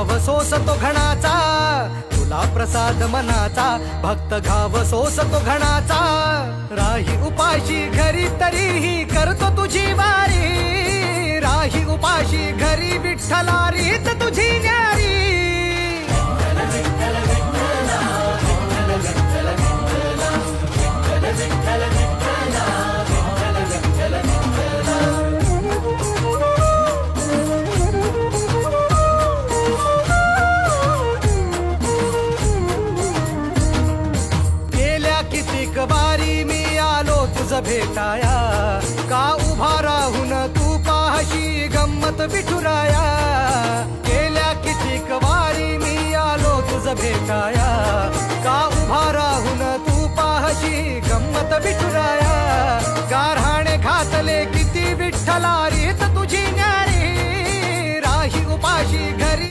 घाव सोसतो घणाचा, तुला प्रसाद मनाचा, भक्त घाव सोसतो घणाचा. राही उपाशी घरी तरीही करतो तुझी वारी, राही उपाशी घरी विठ्ठला रीत तुझी न्यारी. कितीक वारी मी आलो तुझ भेटाया, का उभा राहून तू पाहशी गंमत विठुराया. गेल्या कितीक वारी मी आलो तुझ भेटाया, का उभा राहून तू पाहशी गंमत विठुराया. गारहाणे घातले किती विठ्ठला